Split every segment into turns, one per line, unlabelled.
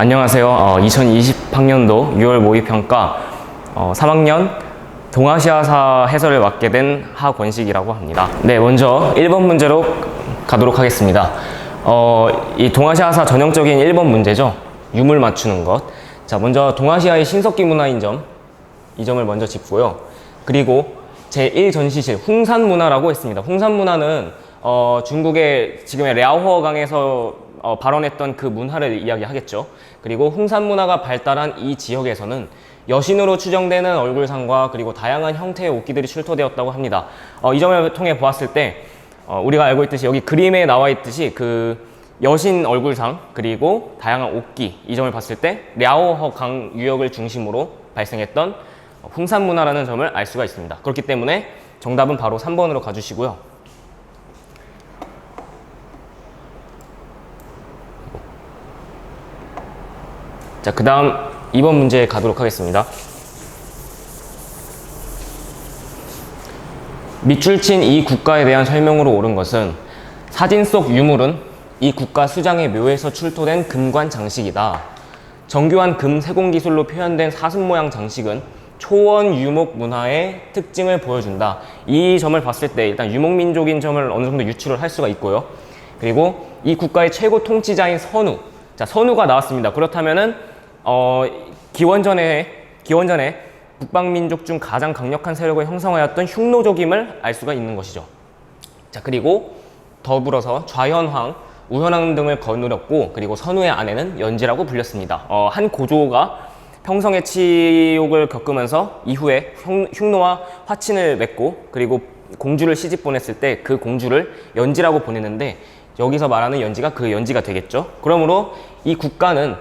안녕하세요. 2020학년도 6월 모의평가 3학년 동아시아사 해설을 맡게 된 하권식이라고 합니다. 네, 먼저 1번 문제로 가도록 하겠습니다. 이 동아시아사 전형적인 1번 문제죠. 유물 맞추는 것. 자, 먼저 동아시아의 신석기 문화인 점, 이 점을 먼저 짚고요. 그리고 제1전시실 홍산문화라고 했습니다. 홍산문화는 중국의 지금의 랴오허강에서 발원했던 그 문화를 이야기하겠죠. 그리고 홍산문화가 발달한 이 지역에서는 여신으로 추정되는 얼굴상과 그리고 다양한 형태의 옷기들이 출토되었다고 합니다. 이 점을 통해 보았을 때 우리가 알고 있듯이 여기 그림에 나와 있듯이 그 여신 얼굴상 그리고 다양한 옷기, 이 점을 봤을 때 랴오허강 유역을 중심으로 발생했던 홍산문화라는 점을 알 수가 있습니다. 그렇기 때문에 정답은 바로 3번으로 가주시고요. 자, 그 다음 2번 문제 가도록 하겠습니다. 밑줄 친 이 국가에 대한 설명으로 옳은 것은 사진 속 유물은 이 국가 수장의 묘에서 출토된 금관 장식이다. 정교한 금 세공 기술로 표현된 사슴 모양 장식은 초원 유목 문화의 특징을 보여준다. 이 점을 봤을 때 일단 유목민족인 점을 어느 정도 유추를 할 수가 있고요. 그리고 이 국가의 최고 통치자인 선우. 자, 선우가 나왔습니다. 그렇다면은 기원전에 북방민족 중 가장 강력한 세력을 형성하였던 흉노족임을 알 수가 있는 것이죠. 자, 그리고 더불어서 좌현황, 우현황 등을 거느렸고, 그리고 선우의 아내는 연지라고 불렸습니다. 한 고조가 평성의 치욕을 겪으면서 이후에 흉노와 화친을 맺고, 그리고 공주를 시집 보냈을 때 그 공주를 연지라고 보냈는데, 여기서 말하는 연지가 그 연지가 되겠죠. 그러므로 이 국가는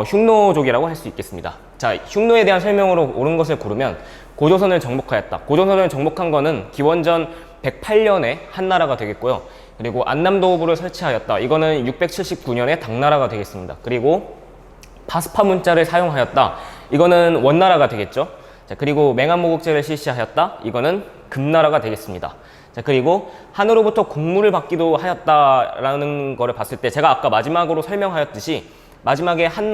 흉노족이라고 할 수 있겠습니다. 자, 흉노에 대한 설명으로 옳은 것을 고르면 고조선을 정복하였다. 고조선을 정복한 거는 기원전 108년에 한나라가 되겠고요. 그리고 안남도읍을 설치하였다. 이거는 679년에 당나라가 되겠습니다. 그리고 파스파 문자를 사용하였다. 이거는 원나라가 되겠죠. 자, 그리고 맹한모국제를 실시하였다. 이거는 금나라가 되겠습니다. 자, 그리고 하늘로부터 공물을 받기도 하였다라는 거를 봤을 때 제가 아까 마지막으로 설명하였듯이 마지막에 한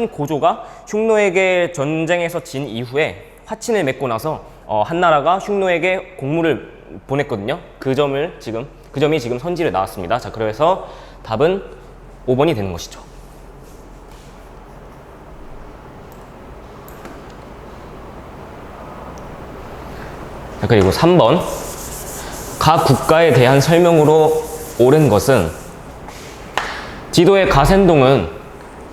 고조가 흉노에게 전쟁에서 진 이후에 화친을 맺고 나서 한나라가 흉노에게 공물을 보냈거든요. 그 점이 지금 선지를 나왔습니다. 자, 그래서 답은 5번이 되는 것이죠. 자, 그리고 3번. 각 국가에 대한 설명으로 옳은 것은 지도의 가센동은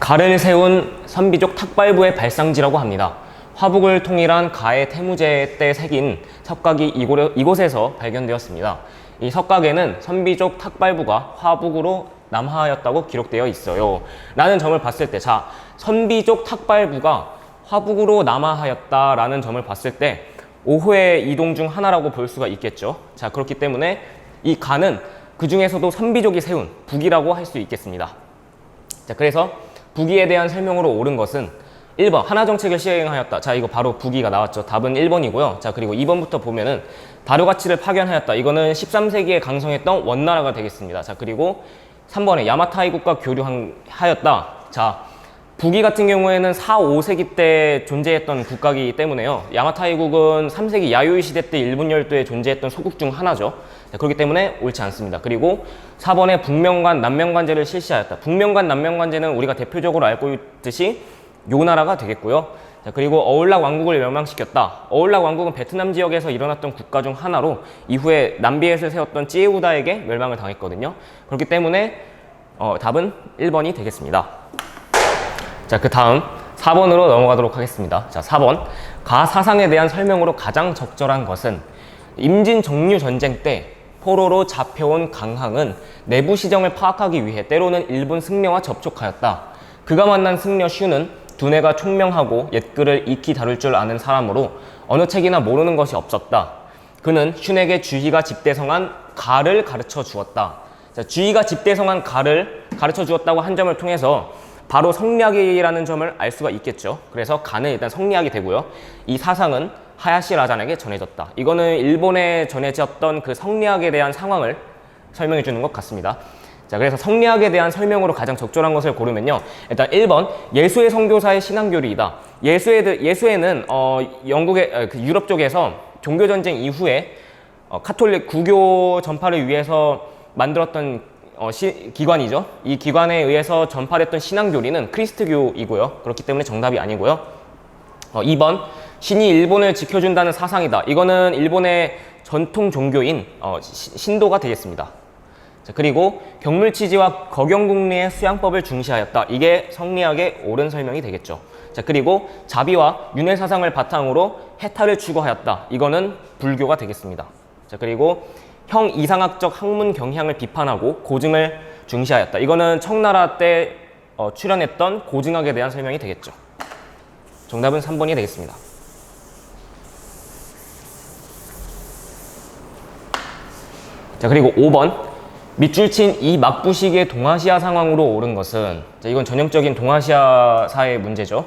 가를 세운 선비족 탁발부의 발상지라고 합니다. 화북을 통일한 가의 태무제 때 새긴 석각이 이곳에서 발견되었습니다. 이 석각에는 선비족 탁발부가 화북으로 남하하였다고 기록되어 있어요. 라는 점을 봤을 때, 자, 선비족 탁발부가 화북으로 남하하였다라는 점을 봤을 때 5호의 이동 중 하나라고 볼 수가 있겠죠. 자, 그렇기 때문에 이 가는 그 중에서도 선비족이 세운 북이라고 할 수 있겠습니다. 자, 그래서 북이에 대한 설명으로 옳은 것은 1번 하나정책을 시행하였다. 자, 이거 바로 북이가 나왔죠. 답은 1번이고요. 자, 그리고 2번부터 보면은 다료가치를 파견하였다. 이거는 13세기에 강성했던 원나라가 되겠습니다. 자, 그리고 3번에 야마타이국과 교류하였다. 자, 북이 같은 경우에는 4, 5세기 때 존재했던 국가이기 때문에요. 야마타이국은 3세기 야요이 시대 때 일본 열도에 존재했던 소국 중 하나죠. 자, 그렇기 때문에 옳지 않습니다. 그리고 4번에 북명관, 남명관제를 실시하였다. 북명관, 남명관제는 우리가 대표적으로 알고 있듯이 요 나라가 되겠고요. 자, 그리고 어울락 왕국을 멸망시켰다. 어울락 왕국은 베트남 지역에서 일어났던 국가 중 하나로 이후에 남비엣을 세웠던 찌에우다에게 멸망을 당했거든요. 그렇기 때문에 답은 1번이 되겠습니다. 자, 그 다음 4번으로 넘어가도록 하겠습니다. 자, 4번. 가 사상에 대한 설명으로 가장 적절한 것은 임진 정류 전쟁 때 포로로 잡혀온 강항은 내부 시정을 파악하기 위해 때로는 일본 승려와 접촉하였다. 그가 만난 승려 슈는 두뇌가 총명하고 옛글을 익히 다룰 줄 아는 사람으로 어느 책이나 모르는 것이 없었다. 그는 슌에게 주희가 집대성한 가를 가르쳐 주었다. 자, 주희가 집대성한 가를 가르쳐 주었다고 한 점을 통해서 바로 성리학이라는 점을 알 수가 있겠죠. 그래서 가는 일단 성리학이 되고요. 이 사상은 하야시 라잔에게 전해졌다. 이거는 일본에 전해졌던 그 성리학에 대한 상황을 설명해 주는 것 같습니다. 자, 그래서 성리학에 대한 설명으로 가장 적절한 것을 고르면요. 일단 1번, 예수의 선교사의 신앙교리이다. 예수에는 영국의 유럽 쪽에서 종교전쟁 이후에 카톨릭 구교 전파를 위해서 만들었던 기관이죠. 이 기관에 의해서 전파됐던 신앙교리는 크리스트교이고요. 그렇기 때문에 정답이 아니고요. 2번, 신이 일본을 지켜준다는 사상이다. 이거는 일본의 전통 종교인 신도가 되겠습니다. 자, 그리고 경물치지와 거경궁리의 수양법을 중시하였다. 이게 성리학의 옳은 설명이 되겠죠. 자, 그리고 자비와 윤회 사상을 바탕으로 해탈을 추구하였다. 이거는 불교가 되겠습니다. 자, 그리고 형 이상학적 학문 경향을 비판하고 고증을 중시하였다. 이거는 청나라 때 출연했던 고증학에 대한 설명이 되겠죠. 정답은 3번이 되겠습니다. 자, 그리고 5번, 밑줄 친 이 막부시기의 동아시아 상황으로 옳은 것은, 자, 이건 전형적인 동아시아사의 문제죠.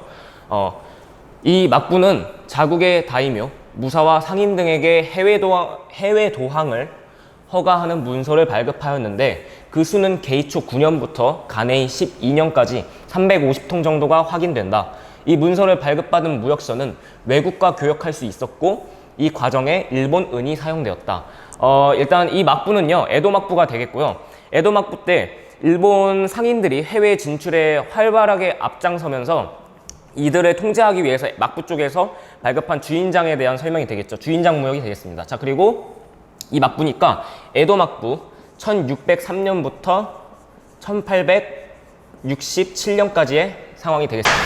이 막부는 자국의 다이묘, 무사와 상인 등에게 해외 도항을 허가하는 문서를 발급하였는데 그 수는 게이초 9년부터 간해이 12년까지 350통 정도가 확인된다. 이 문서를 발급받은 무역선은 외국과 교역할 수 있었고 이 과정에 일본 은이 사용되었다. 일단 이 막부는요, 에도 막부가 되겠고요. 에도 막부 때 일본 상인들이 해외 진출에 활발하게 앞장서면서 이들을 통제하기 위해서 막부 쪽에서 발급한 주인장에 대한 설명이 되겠죠. 주인장 무역이 되겠습니다. 자, 그리고 이 막부니까 에도 막부 1603년부터 1867년까지의 상황이 되겠습니다.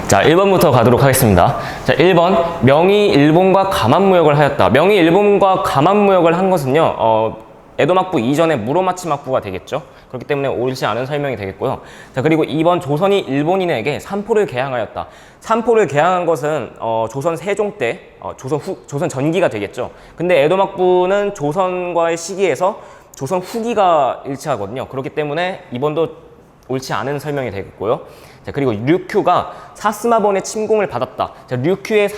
자, 1번부터 가도록 하겠습니다. 자, 1번, 명이 일본과 가만무역을 하였다. 명이 일본과 가만무역을 한 것은요, 에도 막부 이전에 무로마치 막부가 되겠죠. 그렇기 때문에 옳지 않은 설명이 되겠고요. 자, 그리고 2번, 조선이 일본인에게 삼포를 개항하였다. 삼포를 개항한 것은 조선 세종 때 조선 전기가 되겠죠. 근데 에도 막부는 조선과의 시기에서 조선 후기가 일치하거든요. 그렇기 때문에 2번도 옳지 않은 설명이 되겠고요. 자, 그리고 류큐가 사스마번의 침공을 받았다. 자, 류큐에게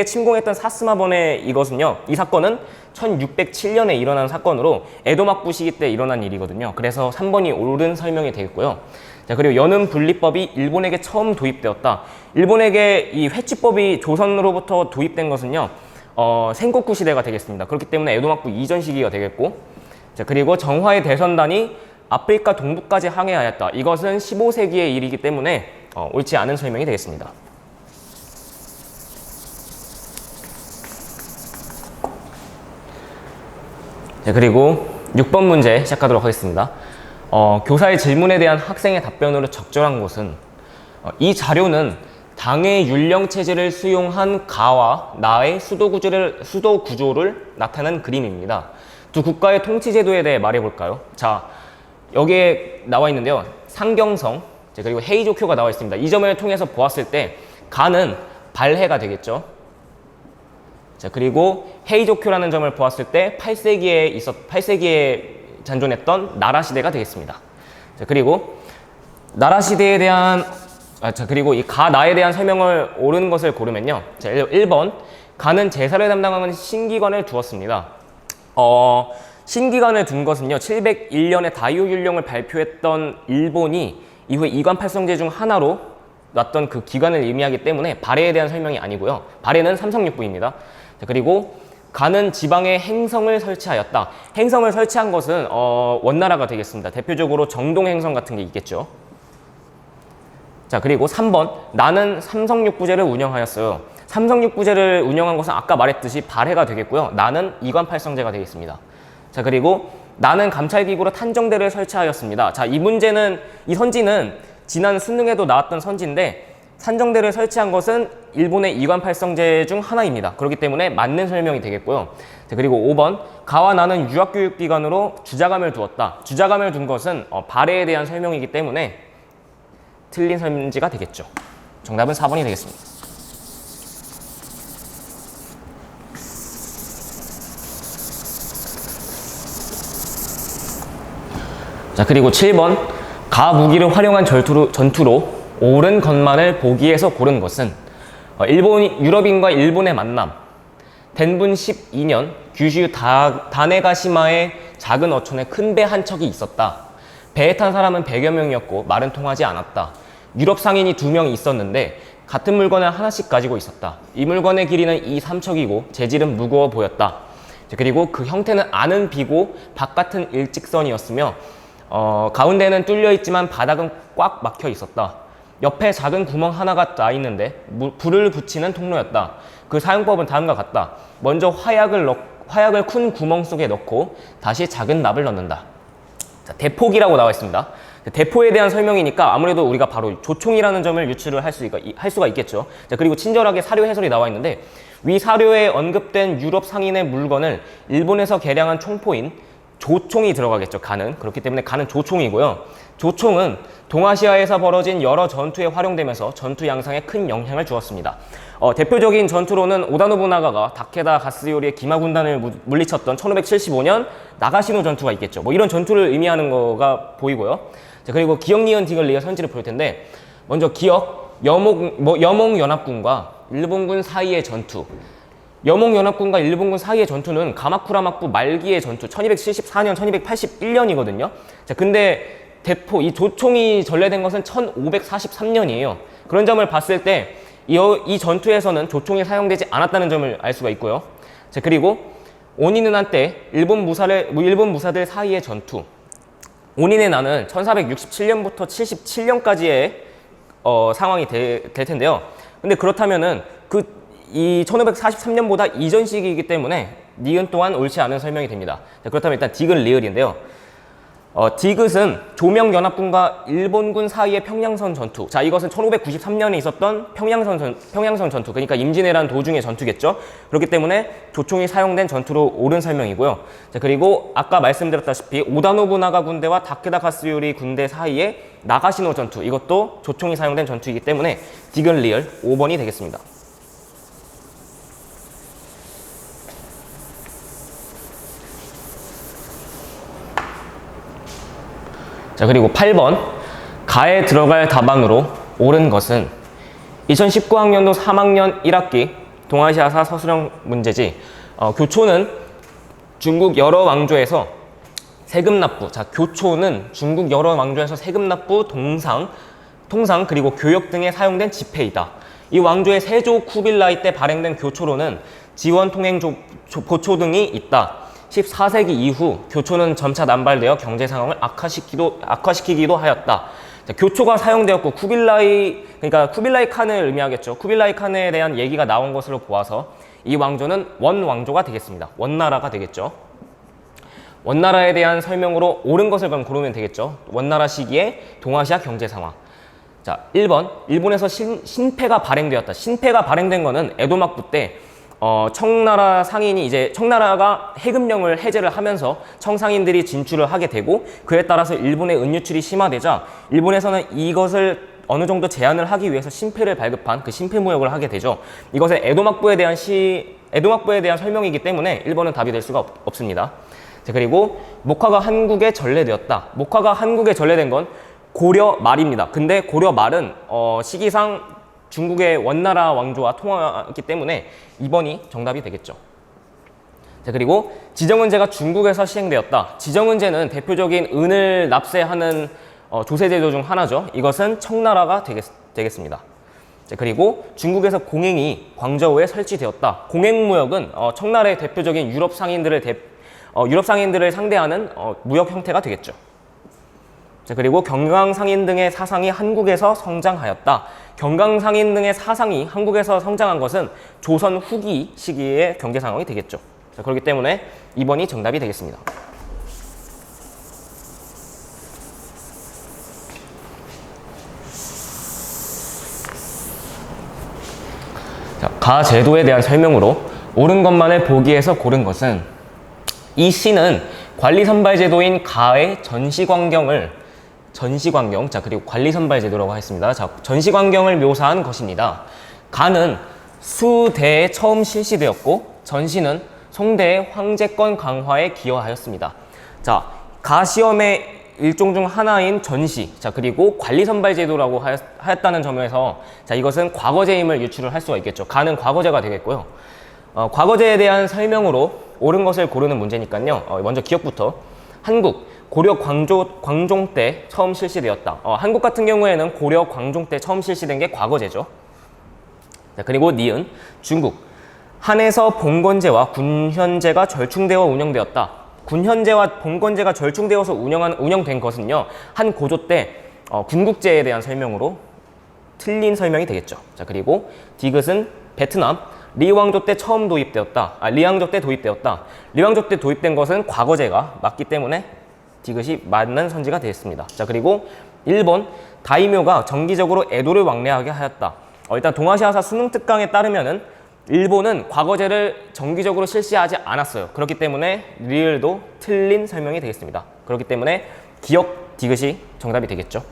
침공했던 사스마번의 이것은요, 이 사건은 1607년에 일어난 사건으로 에도 막부 시기 때 일어난 일이거든요. 그래서 3번이 옳은 설명이 되겠고요. 자, 그리고 연은 분리법이 일본에게 처음 도입되었다. 일본에게 이 회치법이 조선으로부터 도입된 것은요, 생코쿠 시대가 되겠습니다. 그렇기 때문에 에도 막부 이전 시기가 되겠고, 자, 그리고 정화의 대선단이 아프리카 동부까지 항해하였다. 이것은 15세기의 일이기 때문에 옳지 않은 설명이 되겠습니다. 자, 그리고 6번 문제 시작하도록 하겠습니다. 교사의 질문에 대한 학생의 답변으로 적절한 것은, 이 자료는 당의 율령체제를 수용한 가와 나의 수도 구조를 나타낸 그림입니다. 두 국가의 통치제도에 대해 말해볼까요? 자, 여기에 나와 있는데요. 상경성, 그리고 헤이조쿄가 나와 있습니다. 이 점을 통해서 보았을 때 가는 발해가 되겠죠. 자, 그리고 헤이조쿄라는 점을 보았을 때 8세기에 잔존했던 나라 시대가 되겠습니다. 자, 그리고 나라 시대에 대한 그리고 이 가나에 대한 설명을 옳은 것을 고르면요. 자, 1번, 가는 제사를 담당하는 신기관을 두었습니다. 신기관을 둔 것은요, 701년에 다이오율령을 발표했던 일본이 이후에 이관팔성제 중 하나로 놨던 그 기관을 의미하기 때문에 발해에 대한 설명이 아니고요. 발해는 삼성육부입니다. 자, 그리고 가는 지방에 행성을 설치하였다. 행성을 설치한 것은 원나라가 되겠습니다. 대표적으로 정동행성 같은 게 있겠죠. 자, 그리고 3번, 나는 삼성육부제를 운영하였어요. 삼성육부제를 운영한 것은 아까 말했듯이 발해가 되겠고요. 나는 이관팔성제가 되겠습니다. 자, 그리고 나는 감찰기구로 탄정대를 설치하였습니다. 자, 이 선지는 지난 수능에도 나왔던 선지인데 탄정대를 설치한 것은 일본의 이관팔성제 중 하나입니다. 그렇기 때문에 맞는 설명이 되겠고요. 자, 그리고 5번, 가와 나는 유학교육기관으로 주자감을 두었다. 주자감을 둔 것은 발해에 대한 설명이기 때문에 틀린 선지가 되겠죠. 정답은 4번이 되겠습니다. 자, 그리고 7번, 가 무기를 활용한 전투로 옳은 것만을 보기에서 고른 것은 유럽인과 일본의 만남, 덴분 12년 규슈 다네가시마의 작은 어촌에 큰 배 한 척이 있었다. 배에 탄 사람은 100여 명이었고 말은 통하지 않았다. 유럽 상인이 2명이 있었는데 같은 물건을 하나씩 가지고 있었다. 이 물건의 길이는 이 삼척이고 재질은 무거워 보였다. 그리고 그 형태는 아는 비고 바깥은 일직선이었으며 가운데는 뚫려 있지만 바닥은 꽉 막혀 있었다. 옆에 작은 구멍 하나가 나 있는데 불을 붙이는 통로였다. 그 사용법은 다음과 같다. 먼저 화약을 큰 구멍 속에 넣고 다시 작은 납을 넣는다. 자, 대폭이라고 나와 있습니다. 대포에 대한 설명이니까 아무래도 우리가 바로 조총이라는 점을 유추를 할 수가 있겠죠. 자, 그리고 친절하게 사료 해설이 나와 있는데 위 사료에 언급된 유럽 상인의 물건을 일본에서 개량한 총포인 조총이 들어가겠죠. 간은. 그렇기 때문에 간은 조총이고요. 조총은 동아시아에서 벌어진 여러 전투에 활용되면서 전투 양상에 큰 영향을 주었습니다. 대표적인 전투로는 오다 노부나가가 다케다 가스요리의 기마 군단을 물리쳤던 1575년 나가시노 전투가 있겠죠. 뭐 이런 전투를 의미하는 거가 보이고요. 자, 그리고 기억, 니은, 디귿, 리을 선지를 볼 텐데 먼저 기억, 여몽연합군과 일본군 사이의 전투. 여몽연합군과 일본군 사이의 전투는 가마쿠라 막부 말기의 전투 1274년, 1281년이거든요. 자, 근데 대포, 이 조총이 전래된 것은 1543년이에요. 그런 점을 봤을 때 이 전투에서는 조총이 사용되지 않았다는 점을 알 수가 있고요. 자, 그리고 오니는 한때 일본 무사들 사이의 전투. 오니네 나는 1467년부터 77년까지의 상황이 될 텐데요. 근데 그렇다면은 이 1543년보다 이전 시기이기 때문에 니은 또한 옳지 않은 설명이 됩니다. 자, 그렇다면 일단 디귿 리을인데요. 디귿은 조명연합군과 일본군 사이의 평양선 전투. 자, 이것은 1593년에 있었던 평양선 전투. 그러니까 임진왜란 도중의 전투겠죠. 그렇기 때문에 조총이 사용된 전투로 옳은 설명이고요. 자, 그리고 아까 말씀드렸다시피 오다 노부나가 군대와 다케다 가스요리 군대 사이의 나가시노 전투. 이것도 조총이 사용된 전투이기 때문에 디귿 리을 5번이 되겠습니다. 자, 그리고 8번 가에 들어갈 답안으로 옳은 것은 2019학년도 3학년 1학기 동아시아사 서술형 문제지. 교초는 중국 여러 왕조에서 세금 납부. 자, 교초는 중국 여러 왕조에서 세금 납부, 통상 그리고 교역 등에 사용된 지폐이다. 이 왕조의 세조 쿠빌라이 때 발행된 교초로는 지원, 통행, 보초 등이 있다. 14세기 이후 교초는 점차 남발되어 경제 상황을 악화시키기도 하였다. 자, 교초가 사용되었고 그러니까 쿠빌라이 칸을 의미하겠죠. 쿠빌라이 칸에 대한 얘기가 나온 것으로 보아서 이 왕조는 원왕조가 되겠습니다. 원나라가 되겠죠. 원나라에 대한 설명으로 옳은 것을 그럼 고르면 되겠죠. 원나라 시기의 동아시아 경제 상황. 자, 1번 일본에서 신패가 발행되었다. 신패가 발행된 거는 에도 막부 때 청나라 상인이 이제 청나라가 해금령을 해제를 하면서 청상인들이 진출을 하게 되고 그에 따라서 일본의 은유출이 심화되자 일본에서는 이것을 어느 정도 제한을 하기 위해서 신패를 발급한 그 신패무역을 하게 되죠. 이것은 에도막부에 대한 설명이기 때문에 1번은 답이 될 수가 없습니다. 자, 그리고 목화가 한국에 전래되었다. 목화가 한국에 전래된 건 고려 말입니다. 근데 고려 말은 시기상 중국의 원나라 왕조와 통하기 때문에 2번이 정답이 되겠죠. 자, 그리고 지정은제가 중국에서 시행되었다. 지정은제는 대표적인 은을 납세하는 조세제도 중 하나죠. 이것은 청나라가 되겠습니다. 자, 그리고 중국에서 공행이 광저우에 설치되었다. 공행무역은 청나라의 대표적인 유럽 상인들을 상대하는 무역 형태가 되겠죠. 자, 그리고 경강상인 등의 사상이 한국에서 성장하였다. 경강상인 등의 사상이 한국에서 성장한 것은 조선 후기 시기의 경제 상황이 되겠죠. 자, 그렇기 때문에 2번이 정답이 되겠습니다. 자, 가 제도에 대한 설명으로 옳은 것만을 보기에서 고른 것은 이 시는 관리선발제도인 가의 전시광경, 자, 그리고 관리선발제도라고 하겠습니다. 자, 전시광경을 묘사한 것입니다. 가는 수대에 처음 실시되었고 전시는 송대의 황제권 강화에 기여하였습니다. 자, 가 시험의 일종 중 하나인 전시, 자, 그리고 관리선발제도라고 하였다는 점에서 자, 이것은 과거제임을 유추를 할 수가 있겠죠. 가는 과거제가 되겠고요. 과거제에 대한 설명으로 옳은 것을 고르는 문제니까요. 먼저 기억부터. 한국 고려 광종 때 처음 실시되었다. 한국 같은 경우에는 고려 광종 때 처음 실시된 게 과거제죠. 자, 그리고 니은 중국 한에서 봉건제와 군현제가 절충되어 운영되었다. 군현제와 봉건제가 절충되어서 운영된 것은요, 한 고조 때 군국제에 대한 설명으로 틀린 설명이 되겠죠. 자, 그리고 디귿은 베트남 리왕조 때 처음 도입되었다. 리왕조 때 도입되었다. 리왕조 때 도입된 것은 과거제가 맞기 때문에 디귿이 맞는 선지가 되겠습니다. 자, 그리고 1번 다이묘가 정기적으로 에도를 왕래하게 하였다. 일단 동아시아사 수능 특강에 따르면은 일본은 과거제를 정기적으로 실시하지 않았어요. 그렇기 때문에 리을도 틀린 설명이 되겠습니다. 그렇기 때문에 기억 디귿이 정답이 되겠죠.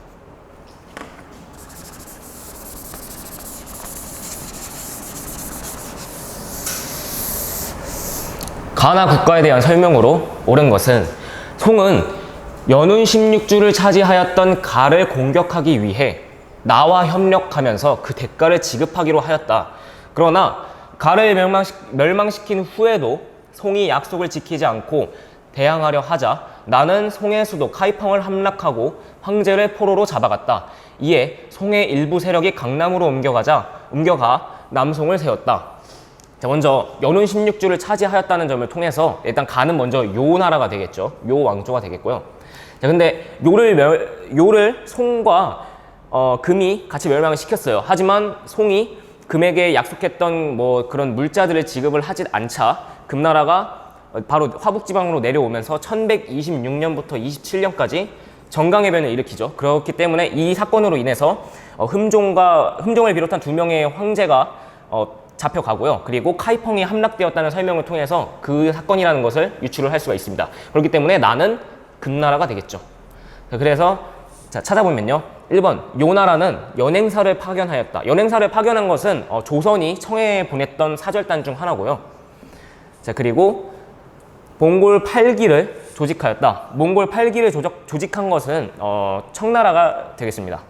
가나 국가에 대한 설명으로 옳은 것은 송은 연운 16주를 차지하였던 가를 공격하기 위해 나와 협력하면서 그 대가를 지급하기로 하였다. 그러나 가를 멸망시킨 후에도 송이 약속을 지키지 않고 대항하려 하자 나는 송의 수도 카이펑을 함락하고 황제를 포로로 잡아갔다. 이에 송의 일부 세력이 강남으로 옮겨가 남송을 세웠다. 자, 먼저 연운 16주를 차지하였다는 점을 통해서 일단 가는 먼저 요 나라가 되겠죠. 요 왕조가 되겠고요. 자, 근데 요를 송과 금이 같이 멸망을 시켰어요. 하지만 송이 금에게 약속했던 뭐 그런 물자들을 지급을 하지 않자 금나라가 바로 화북지방으로 내려오면서 1126년부터 27년까지 정강해변을 일으키죠. 그렇기 때문에 이 사건으로 인해서 흠종을 비롯한 2명의 황제가 잡혀가고요. 그리고 카이펑이 함락되었다는 설명을 통해서 그 사건이라는 것을 유추를 할 수가 있습니다. 그렇기 때문에 나는 금나라가 되겠죠. 그래서 자, 찾아보면요. 1번 요나라는 연행사를 파견하였다. 연행사를 파견한 것은 조선이 청해에 보냈던 사절단 중 하나고요. 자, 그리고 몽골 8기를 조직하였다. 몽골 8기를 조직한 것은 청나라가 되겠습니다.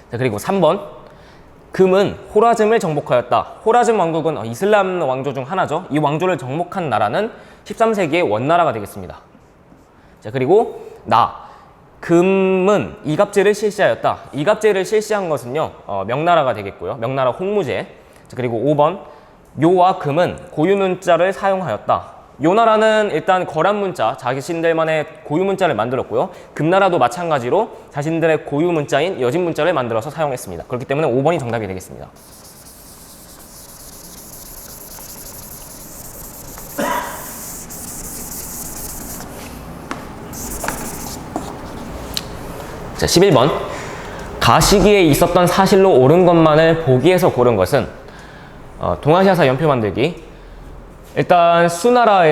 자, 그리고 3번 금은 호라즘을 정복하였다. 호라즘 왕국은 이슬람 왕조 중 하나죠. 이 왕조를 정복한 나라는 13세기의 원나라가 되겠습니다. 자, 그리고 금은 이갑제를 실시하였다. 이갑제를 실시한 것은요, 명나라가 되겠고요. 명나라 홍무제. 자, 그리고 5번 요와 금은 고유문자를 사용하였다. 요나라는 일단 거란 문자, 자신들만의 고유 문자를 만들었고요. 금나라도 마찬가지로 자신들의 고유 문자인 여진 문자를 만들어서 사용했습니다. 그렇기 때문에 5번이 정답이 되겠습니다. 자, 11번 가 시기에 있었던 사실로 옳은 것만을 보기에서 고른 것은 동아시아사 연표 만들기. 일단 수나라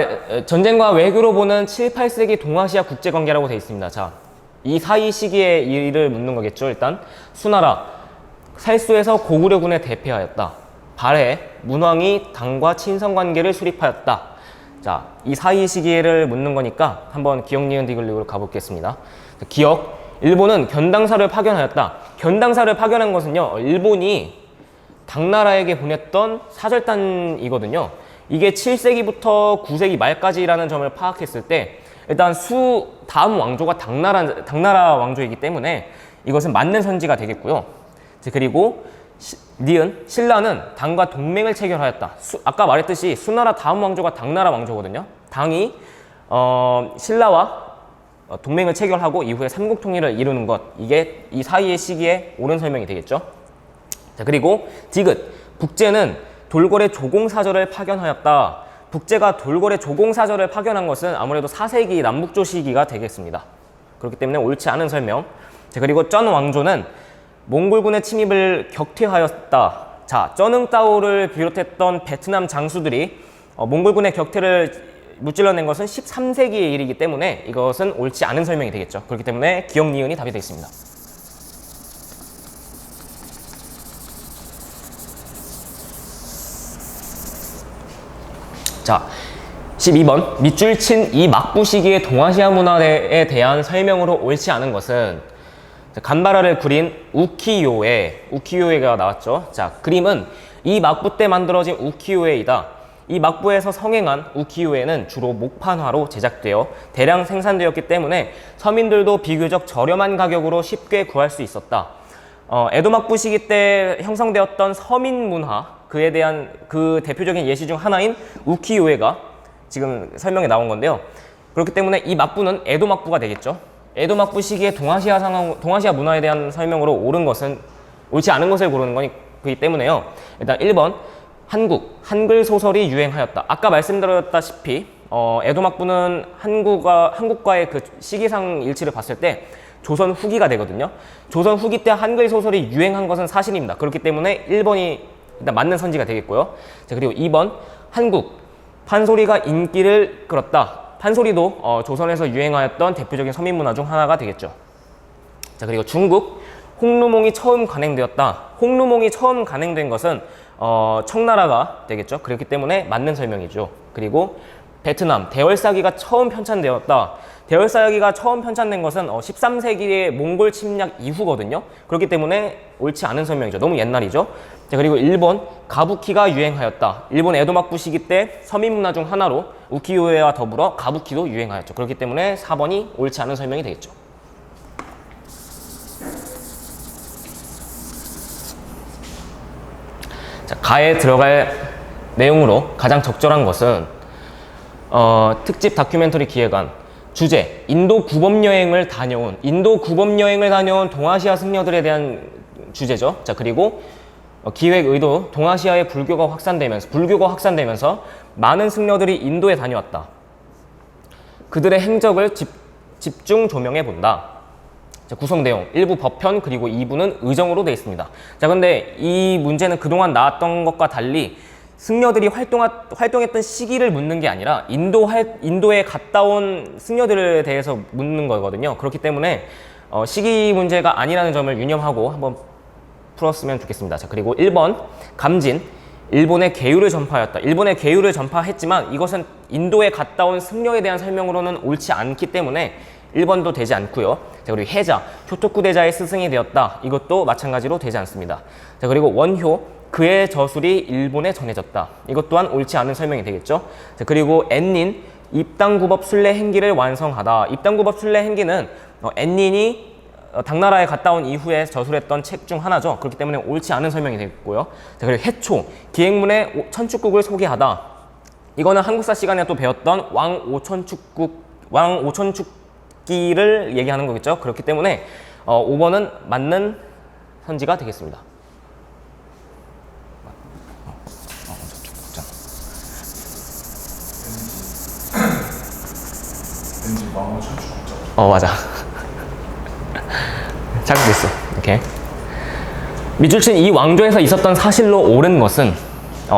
전쟁과 외교로 보는 7, 8세기 동아시아 국제관계라고 되어 있습니다. 자, 이 사이 시기의 일을 묻는 거겠죠. 일단 수나라 살수에서 고구려군에 대패하였다. 발해 문왕이 당과 친선관계를 수립하였다. 자, 이 사이 시기를 묻는 거니까 한번 기억, 니은, 디귿으로 가보겠습니다. 자, 기억 일본은 견당사를 파견하였다. 견당사를 파견한 것은요, 일본이 당나라에게 보냈던 사절단이거든요. 이게 7세기부터 9세기 말까지라는 점을 파악했을 때 일단 다음 왕조가 당나라 왕조이기 때문에 이것은 맞는 선지가 되겠고요. 그리고 니은 신라는 당과 동맹을 체결하였다. 아까 말했듯이 수나라 다음 왕조가 당나라 왕조거든요. 당이 신라와 동맹을 체결하고 이후에 삼국통일을 이루는 것, 이게 이 사이의 시기에 옳은 설명이 되겠죠. 자, 그리고 디귿 북제는 돌고래 조공사절을 파견하였다. 북제가 돌고래 조공사절을 파견한 것은 아무래도 4세기 남북조 시기가 되겠습니다. 그렇기 때문에 옳지 않은 설명. 자, 그리고 쩐 왕조는 몽골군의 침입을 격퇴하였다. 자, 쩌능따오를 비롯했던 베트남 장수들이 몽골군의 격퇴를 무찔러낸 것은 13세기의 일이기 때문에 이것은 옳지 않은 설명이 되겠죠. 그렇기 때문에 기억, 니은이 답이 되겠습니다. 자, 12번 밑줄 친 이 막부 시기의 동아시아 문화에 대한 설명으로 옳지 않은 것은 간바라를 그린 우키요에가 나왔죠. 자, 그림은 이 막부 때 만들어진 우키요에이다. 이 막부에서 성행한 우키요에는 주로 목판화로 제작되어 대량 생산되었기 때문에 서민들도 비교적 저렴한 가격으로 쉽게 구할 수 있었다. 에도 막부 시기 때 형성되었던 서민 문화, 그에 대한 그 대표적인 예시 중 하나인 우키요에가 지금 설명에 나온 건데요. 그렇기 때문에 이 막부는 에도 막부가 되겠죠. 에도 막부 시기에 동아시아 문화에 대한 설명으로 옳지 않은 것을 고르는 거기 때문에요. 일단 1번 한글 소설이 유행하였다. 아까 말씀드렸다시피 에도 막부는 한국과의 그 시기상 일치를 봤을 때 조선 후기가 되거든요. 조선 후기 때 한글 소설이 유행한 것은 사실입니다. 그렇기 때문에 1번이 일단 맞는 선지가 되겠고요. 자, 그리고 2번 판소리가 인기를 끌었다. 판소리도 조선에서 유행하였던 대표적인 서민문화 중 하나가 되겠죠. 자, 그리고 중국 홍루몽이 처음 간행되었다. 홍루몽이 처음 간행된 것은 청나라가 되겠죠. 그렇기 때문에 맞는 설명이죠. 그리고 베트남 대월사기가 처음 편찬되었다. 대월사기가 처음 편찬된 것은 13세기의 몽골 침략 이후거든요. 그렇기 때문에 옳지 않은 설명이죠. 너무 옛날이죠. 자, 그리고 일본 가부키가 유행하였다. 일본 에도 막부 시기 때 서민문화 중 하나로 우키요에와 더불어 가부키도 유행하였죠. 그렇기 때문에 4번이 옳지 않은 설명이 되겠죠. 자, 가에 들어갈 내용으로 가장 적절한 것은 특집 다큐멘터리 기획안 주제 인도 구범 여행을 다녀온 동아시아 승려들에 대한 주제죠. 자, 그리고 기획 의도 동아시아의 불교가 확산되면서 많은 승려들이 인도에 다녀왔다. 그들의 행적을 집중 조명해 본다. 자, 구성 내용 1부 법편 그리고 2부는 의정으로 되어 있습니다. 자, 근데 이 문제는 그동안 나왔던 것과 달리 승려들이 활동했던 시기를 묻는 게 아니라 인도에 갔다 온 승려들에 대해서 묻는 거거든요. 그렇기 때문에 시기 문제가 아니라는 점을 유념하고 한번 풀었으면 좋겠습니다. 자, 그리고 1번 감진 일본의 계율을 전파하였다. 일본의 계율을 전파했지만 이것은 인도에 갔다 온 승려에 대한 설명으로는 옳지 않기 때문에 1번도 되지 않고요. 자, 그리고 해자 효토쿠 대자의 스승이 되었다. 이것도 마찬가지로 되지 않습니다. 자, 그리고 원효 그의 저술이 일본에 전해졌다. 이것 또한 옳지 않은 설명이 되겠죠. 자, 그리고 엔닌 입당구법 순례 행기를 완성하다. 입당구법 순례 행기는 엔닌이 당나라에 갔다 온 이후에 저술했던 책 중 하나죠. 그렇기 때문에 옳지 않은 설명이 되겠고요. 자, 그리고 해초 기행문의 천축국을 소개하다. 이거는 한국사 시간에 또 배웠던 왕 오천축기를 얘기하는 거겠죠. 그렇기 때문에 5번은 맞는 선지가 되겠습니다.
왠지 왕 오천축국자.
맞아. 잘못됐어. 이렇게 밑줄 친 이 왕조에서 있었던 사실로 옳은 것은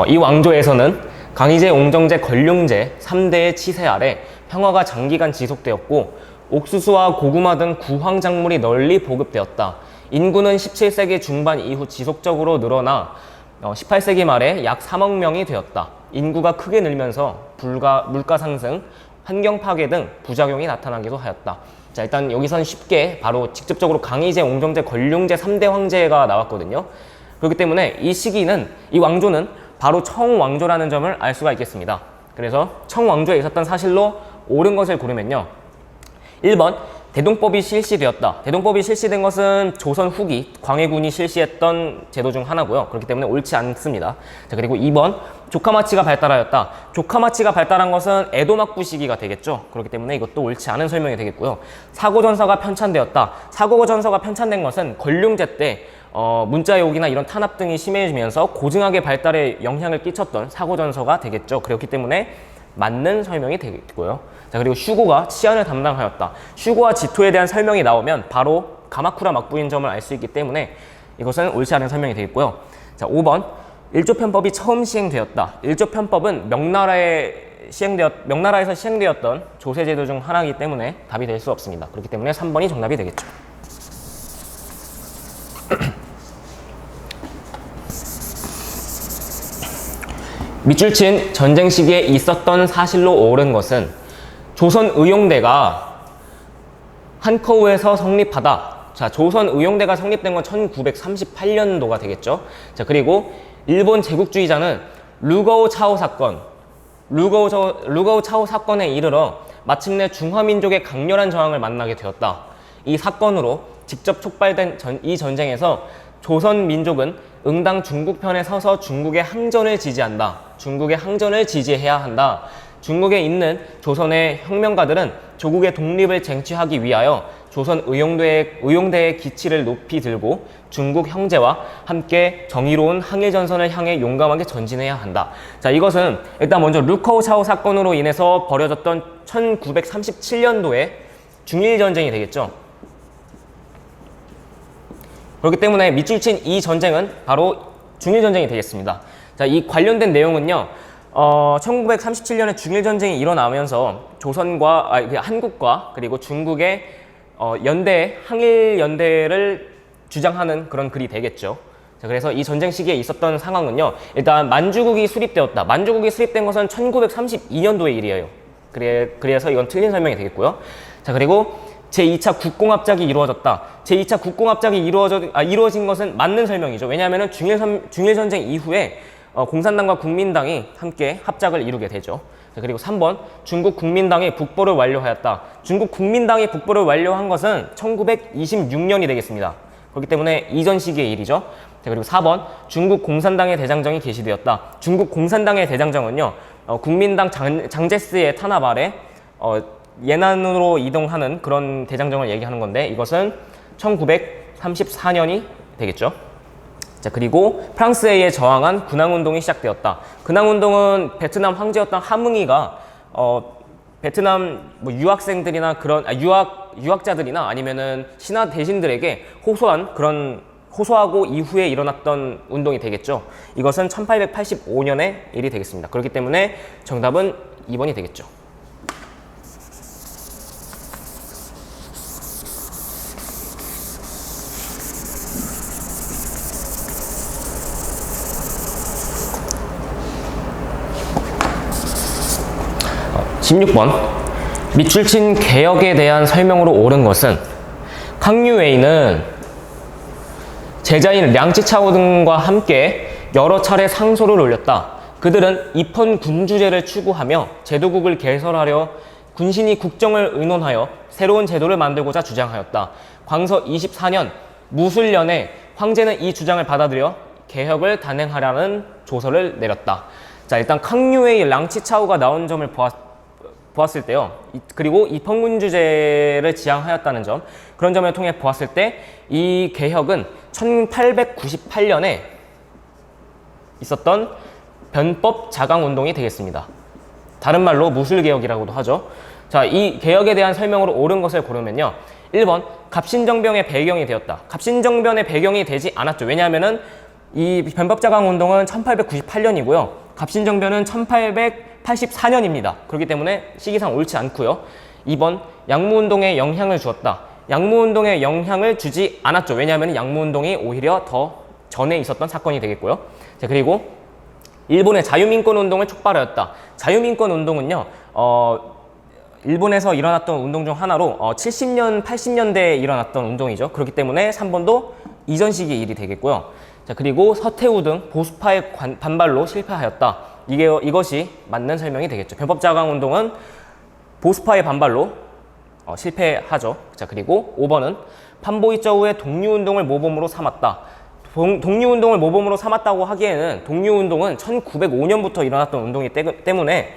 이 왕조에서는 강희제, 옹정제, 권룡제 3대의 치세 아래 평화가 장기간 지속되었고 옥수수와 고구마 등 구황작물이 널리 보급되었다. 인구는 17세기 중반 이후 지속적으로 늘어나 18세기 말에 약 3억 명이 되었다. 인구가 크게 늘면서 물가 상승, 환경 파괴 등 부작용이 나타나기도 하였다. 자, 일단 여기선 쉽게 바로 직접적으로 강희제, 옹정제, 권룡제 3대 황제가 나왔거든요. 그렇기 때문에 이 왕조는 바로 청왕조라는 점을 알 수가 있겠습니다. 그래서 청왕조에 있었던 사실로 옳은 것을 고르면요. 1번 대동법이 실시되었다. 대동법이 실시된 것은 조선 후기 광해군이 실시했던 제도 중 하나고요. 그렇기 때문에 옳지 않습니다. 자, 그리고 2번 조카마치가 발달하였다. 조카마치가 발달한 것은 에도 막부 시기가 되겠죠. 그렇기 때문에 이것도 옳지 않은 설명이 되겠고요. 사고전서가 편찬되었다. 사고전서가 편찬된 것은 권룡제 때 문자욕이나 이런 탄압 등이 심해지면서 고증학의 발달에 영향을 끼쳤던 사고전서가 되겠죠. 그렇기 때문에 맞는 설명이 되겠고요. 자, 그리고 슈고가 치안을 담당하였다. 슈고와 지토에 대한 설명이 나오면 바로 가마쿠라 막부인 점을 알 수 있기 때문에 이것은 옳지 않은 설명이 되겠고요. 자, 5번 일조편법이 처음 시행되었다. 일조편법은 명나라에서 시행되었던 조세제도 중 하나이기 때문에 답이 될 수 없습니다. 그렇기 때문에 3번이 정답이 되겠죠. 밑줄 친 전쟁 시기에 있었던 사실로 옳은 것은 조선 의용대가 한커우에서 성립하다. 자, 조선 의용대가 성립된 건 1938년도가 되겠죠. 자, 그리고 일본 제국주의자는 루거우 차오 사건, 루거우 차오 사건에 이르러 마침내 중화민족의 강렬한 저항을 만나게 되었다. 이 사건으로 직접 촉발된 이 전쟁에서 조선 민족은 응당 중국 편에 서서 중국의 항전을 지지한다. 중국의 항전을 지지해야 한다. 중국에 있는 조선의 혁명가들은 조국의 독립을 쟁취하기 위하여 조선 의용대의 기치를 높이 들고 중국 형제와 함께 정의로운 항일전선을 향해 용감하게 전진해야 한다. 자, 이것은 일단 먼저 루커우 차오 사건으로 인해서 벌어졌던 1937년도에 중일전쟁이 되겠죠. 그렇기 때문에 밑줄 친 이 전쟁은 바로 중일전쟁이 되겠습니다. 자, 이 관련된 내용은요, 1937년에 중일전쟁이 일어나면서 한국과 그리고 중국의 항일연대를 주장하는 그런 글이 되겠죠. 자, 그래서 이 전쟁 시기에 있었던 상황은요, 일단 만주국이 수립되었다. 만주국이 수립된 것은 1932년도의 일이에요. 그래서 이건 틀린 설명이 되겠고요. 자, 그리고 제2차 국공합작이 이루어졌다. 제2차 국공합작이 이루어진 것은 맞는 설명이죠. 왜냐하면 중일전쟁 이후에 공산당과 국민당이 함께 합작을 이루게 되죠. 자, 그리고 3번, 중국 국민당이 북벌을 완료하였다. 중국 국민당이 북벌을 완료한 것은 1926년이 되겠습니다. 그렇기 때문에 이전 시기의 일이죠. 자, 그리고 4번, 중국 공산당의 대장정이 개시되었다. 중국 공산당의 대장정은요, 국민당 장제스의 탄압 아래 예난으로 이동하는 그런 대장정을 얘기하는 건데, 이것은 1934년이 되겠죠. 자, 그리고 프랑스에 의해 저항한 근항운동이 시작되었다. 근항운동은 베트남 황제였던 하뭉이가 베트남 유학생들이나 유학자들이나 아니면은 신하 대신들에게 호소하고 이후에 일어났던 운동이 되겠죠. 이것은 1885년의 일이 되겠습니다. 그렇기 때문에 정답은 2번이 되겠죠. 어, 16번. 밑줄 친 개혁에 대한 설명으로 옳은 것은 캉유웨이는 제자인 량치차오 등과 함께 여러 차례 상소를 올렸다. 그들은 입헌 군주제를 추구하며 제도국을 개설하려 군신이 국정을 의논하여 새로운 제도를 만들고자 주장하였다. 광서 24년 무술년에 황제는 이 주장을 받아들여 개혁을 단행하라는 조서를 내렸다. 자, 일단 캉유웨이 랑치차오가 나온 점을 보았을 때요. 그리고 입헌군주제를 지향하였다는 점, 그런 점을 통해 보았을 때 이 개혁은 1898년에 있었던 변법 자강운동이 되겠습니다. 다른 말로 무술개혁이라고도 하죠. 자, 이 개혁에 대한 설명으로 옳은 것을 고르면요. 1번, 갑신정변의 배경이 되었다. 갑신정변의 배경이 되지 않았죠. 왜냐하면은 이 변법 자강운동은 1898년이고요. 갑신정변은 1884년입니다. 그렇기 때문에 시기상 옳지 않고요. 2번, 양무운동에 영향을 주었다. 양무운동에 영향을 주지 않았죠. 왜냐하면 양무운동이 오히려 더 전에 있었던 사건이 되겠고요. 자, 그리고 일본의 자유민권운동을 촉발하였다. 자유민권운동은요, 일본에서 일어났던 운동 중 하나로 70년, 80년대에 일어났던 운동이죠. 그렇기 때문에 3번도 이전 시기의 일이 되겠고요. 자, 그리고 서태후 등 보수파의 반발로 실패하였다. 이것이 맞는 설명이 되겠죠. 변법자강운동은 보수파의 반발로 실패하죠. 자, 그리고 5번은 판보이저우의 독류운동을 모범으로 삼았다. 독류운동을 모범으로 삼았다고 하기에는 독류운동은 1905년부터 일어났던 운동이기 때문에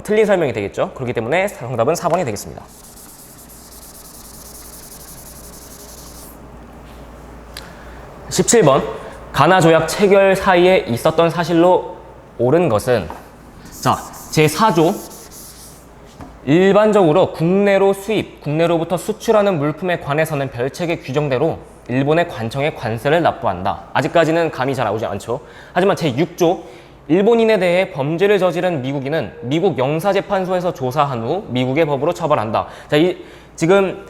틀린 설명이 되겠죠. 그렇기 때문에 정답은 4번이 되겠습니다. 17번, 가나조약 체결 사이에 있었던 사실로 옳은 것은, 자, 제4조 일반적으로 국내로 수입, 국내로부터 수출하는 물품에 관해서는 별책의 규정대로 일본의 관청에 관세를 납부한다. 아직까지는 감이 잘 나오지 않죠. 하지만 제6조 일본인에 대해 범죄를 저지른 미국인은 미국 영사재판소에서 조사한 후 미국의 법으로 처벌한다. 자, 지금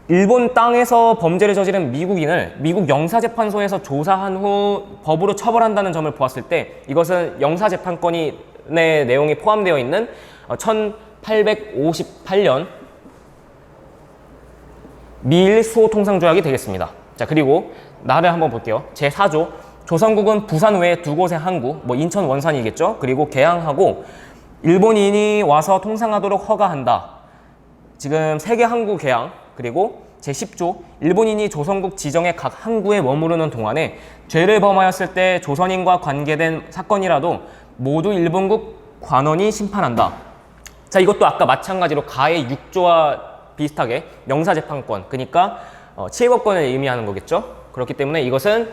일본 땅에서 범죄를 저지른 미국인을 미국 영사재판소에서 조사한 후 법으로 처벌한다는 점을 보았을 때 이것은 영사재판권의 내용이 포함되어 있는 1858년 미일 수호통상조약이 되겠습니다. 자, 그리고 나를 한번 볼게요. 제4조 조선국은 부산 외에 두 곳의 항구, 인천 원산이겠죠. 그리고 개항하고 일본인이 와서 통상하도록 허가한다. 지금 세계 항구 개항 그리고 제10조 일본인이 조선국 지정의 각 항구에 머무르는 동안에 죄를 범하였을 때 조선인과 관계된 사건이라도 모두 일본국 관원이 심판한다. 자, 이것도 아까 마찬가지로 가해 6조와 비슷하게 명사재판권, 그러니까 치해법권을 의미하는 거겠죠. 그렇기 때문에 이것은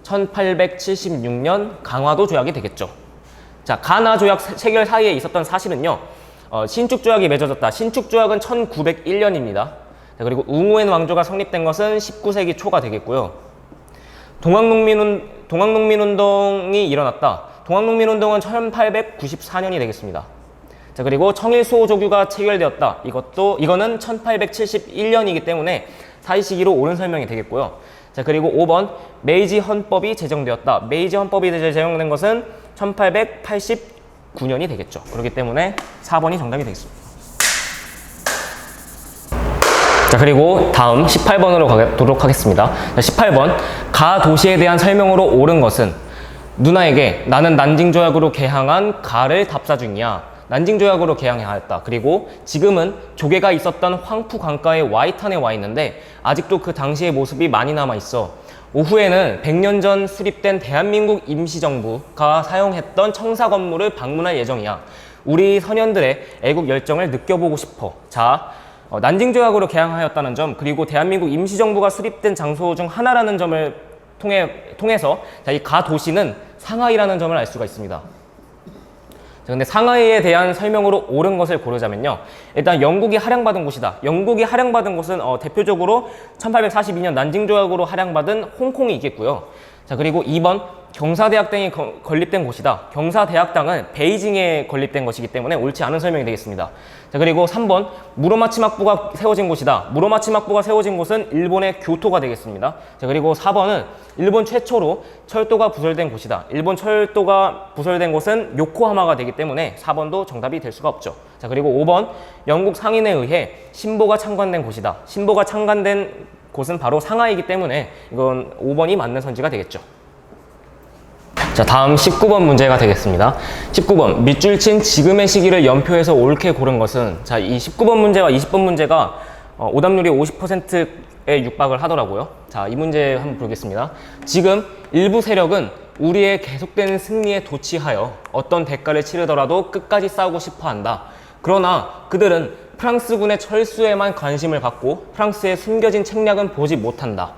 1876년 강화도 조약이 되겠죠. 자, 가나 조약 체결 사이에 있었던 사실은요, 신축 조약이 맺어졌다. 신축 조약은 1901년입니다. 자, 그리고 웅우엔 왕조가 성립된 것은 19세기 초가 되겠고요. 동학농민운동이 일어났다. 동학농민운동은 1894년이 되겠습니다. 자, 그리고 청일수호조규가 체결되었다. 이거는 1871년이기 때문에 사이 시기로 옳은 설명이 되겠고요. 자, 그리고 5번 메이지 헌법이 제정되었다. 메이지 헌법이 제정된 것은 1889년이 되겠죠. 그렇기 때문에 4번이 정답이 되겠습니다. 자, 그리고 다음 18번으로 가도록 하겠습니다. 자, 18번 가 도시에 대한 설명으로 옳은 것은 누나에게 나는 난징조약으로 개항한 가를 답사 중이야. 난징조약으로 개항하였다. 그리고 지금은 조개가 있었던 황푸 강가의 와이탄에 와 있는데 아직도 그 당시의 모습이 많이 남아 있어. 오후에는 100년 전 수립된 대한민국 임시정부가 사용했던 청사 건물을 방문할 예정이야. 우리 선현들의 애국 열정을 느껴보고 싶어. 자, 난징조약으로 개항하였다는 점, 그리고 대한민국 임시정부가 수립된 장소 중 하나라는 점을 통해서 이 가 도시는 상하이라는 점을 알 수가 있습니다. 자, 근데 상하이에 대한 설명으로 옳은 것을 고르자면요, 일단 영국이 할양받은 곳이다. 영국이 할양받은 곳은 대표적으로 1842년 난징조약으로 할양받은 홍콩이 있겠고요. 자, 그리고 2번 경사대학당이 건립된 곳이다. 경사대학당은 베이징에 건립된 것이기 때문에 옳지 않은 설명이 되겠습니다. 자, 그리고 3번 무로마치막부가 세워진 곳이다. 무로마치막부가 세워진 곳은 일본의 교토가 되겠습니다. 자, 그리고 4번은 일본 최초로 철도가 부설된 곳이다. 일본 철도가 부설된 곳은 요코하마가 되기 때문에 4번도 정답이 될 수가 없죠. 자, 그리고 5번 영국 상인에 의해 신보가 창간된 곳이다. 신보가 창간된 곳은 바로 상하이이기 때문에 이건 5번이 맞는 선지가 되겠죠. 자, 다음 19번 문제가 되겠습니다. 19번 밑줄 친 지금의 시기를 연표해서 옳게 고른 것은, 자, 이 19번 문제와 20번 문제가 오답률이 50%에 육박을 하더라고요. 자, 이 문제 한번 보겠습니다. 지금 일부 세력은 우리의 계속되는 승리에 도취하여 어떤 대가를 치르더라도 끝까지 싸우고 싶어 한다. 그러나 그들은 프랑스군의 철수에만 관심을 갖고 프랑스의 숨겨진 책략은 보지 못한다.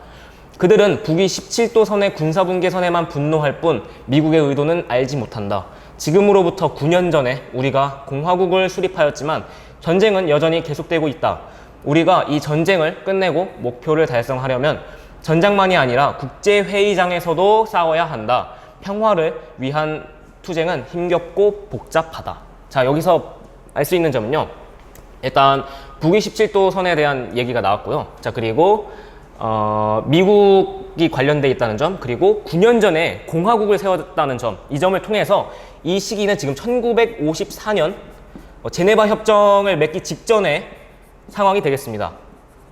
그들은 북위 17도선의 군사분계선에만 분노할 뿐 미국의 의도는 알지 못한다. 지금으로부터 9년 전에 우리가 공화국을 수립하였지만 전쟁은 여전히 계속되고 있다. 우리가 이 전쟁을 끝내고 목표를 달성하려면 전장만이 아니라 국제회의장에서도 싸워야 한다. 평화를 위한 투쟁은 힘겹고 복잡하다. 자, 여기서 알 수 있는 점은요, 일단 북위 17도선에 대한 얘기가 나왔고요. 자, 그리고 미국이 관련돼 있다는 점, 그리고 9년 전에 공화국을 세웠다는 점, 이 점을 통해서 이 시기는 지금 1954년 제네바 협정을 맺기 직전의 상황이 되겠습니다.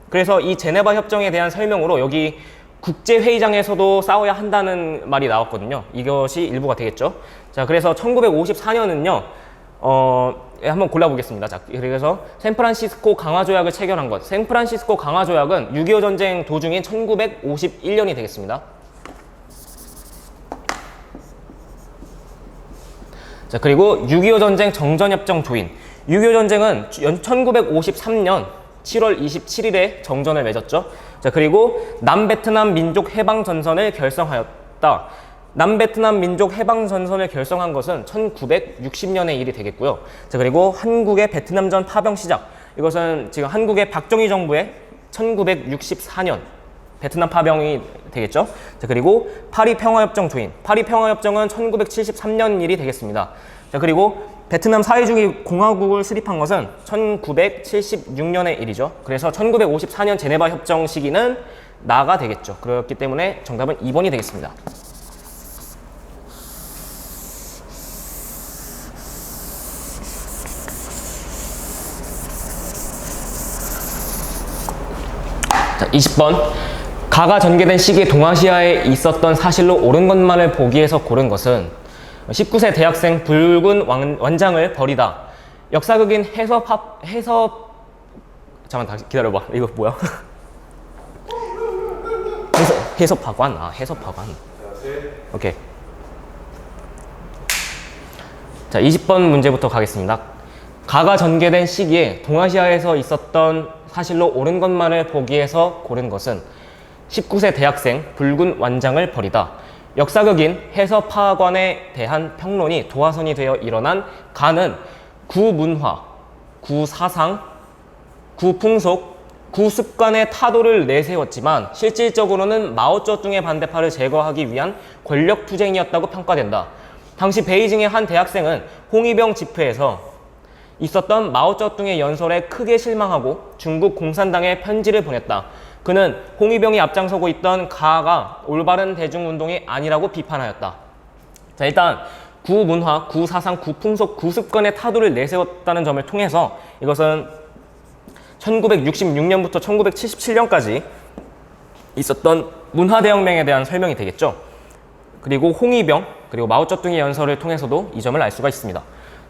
그래서 이 제네바 협정에 대한 설명으로 여기 국제회의장에서도 싸워야 한다는 말이 나왔거든요. 이것이 일부가 되겠죠. 자, 그래서 1954년은요, 한번 골라보겠습니다. 자, 그래서 샌프란시스코 강화조약을 체결한 것. 샌프란시스코 강화조약은 6.25 전쟁 도중인 1951년이 되겠습니다. 자, 그리고 6.25 전쟁 정전협정 조인. 6.25 전쟁은 1953년 7월 27일에 정전을 맺었죠. 자, 그리고 남베트남 민족 해방 전선을 결성하였다. 남베트남 민족 해방 전선을 결성한 것은 1960년의 일이 되겠고요. 자, 그리고 한국의 베트남전 파병 시작. 이것은 지금 한국의 박정희 정부의 1964년 베트남 파병이 되겠죠. 자, 그리고 파리 평화협정 조인. 파리 평화협정은 1973년 일이 되겠습니다. 자, 그리고 베트남 사회주의 공화국을 수립한 것은 1976년의 일이죠. 그래서 1954년 제네바 협정 시기는 나가 되겠죠. 그렇기 때문에 정답은 2번이 되겠습니다. 자, 20번 가가 전개된 시기에 동아시아에 있었던 사실로 옳은 것만을 보기 위해서 고른 것은, 19세 대학생 붉은 완장을 버리다. 역사극인 잠깐만 다시 기다려봐. 이거 뭐야? 해석학원. 해석학원. 오케이. 자, 20번 문제부터 가겠습니다. 가가 전개된 시기에 동아시아에서 있었던 사실로 옳은 것만을 보기에서 고른 것은 19세 대학생 붉은 완장을 버리다. 역사극인 해서파관에 대한 평론이 도화선이 되어 일어난 가는 구문화, 구사상, 구풍속, 구습관의 타도를 내세웠지만 실질적으로는 마오쩌둥의 반대파를 제거하기 위한 권력투쟁이었다고 평가된다. 당시 베이징의 한 대학생은 홍위병 집회에서 있었던 마오쩌둥의 연설에 크게 실망하고 중국 공산당에 편지를 보냈다. 그는 홍위병이 앞장서고 있던 가가 올바른 대중운동이 아니라고 비판하였다. 자, 일단 구문화, 구사상, 구풍속, 구습관의 타도를 내세웠다는 점을 통해서 이것은 1966년부터 1977년까지 있었던 문화대혁명에 대한 설명이 되겠죠. 그리고 홍위병, 그리고 마오쩌둥의 연설을 통해서도 이 점을 알 수가 있습니다.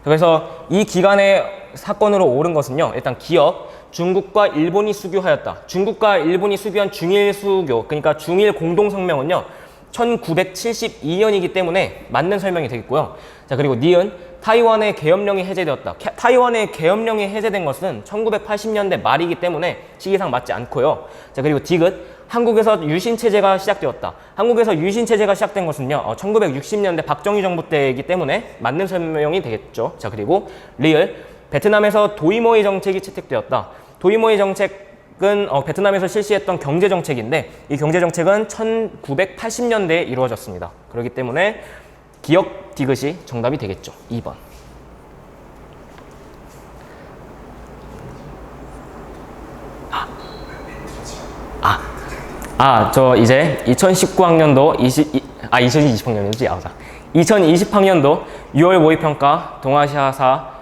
그래서 이 기간의 사건으로 옳은 것은요, 일단 기억, 중국과 일본이 수교하였다. 중국과 일본이 수교한 중일 수교, 그러니까 중일 공동성명은요 1972년이기 때문에 맞는 설명이 되겠고요. 자, 그리고 니은, 타이완의 계엄령이 해제되었다. 타이완의 계엄령이 해제된 것은 1980년대 말이기 때문에 시기상 맞지 않고요. 자, 그리고 디귿, 한국에서 유신체제가 시작되었다. 한국에서 유신체제가 시작된 것은요 1960년대 박정희 정부 때이기 때문에 맞는 설명이 되겠죠. 자, 그리고 리을, 베트남에서 도이모이 정책이 채택되었다. 도이모이 정책은 베트남에서 실시했던 경제정책인데 이 경제정책은 1980년대에 이루어졌습니다. 그렇기 때문에 기억 디귿이 정답이 되겠죠. 2번. 저 이제 2019학년도 2020학년이지. 2020학년도 6월 모의평가 동아시아사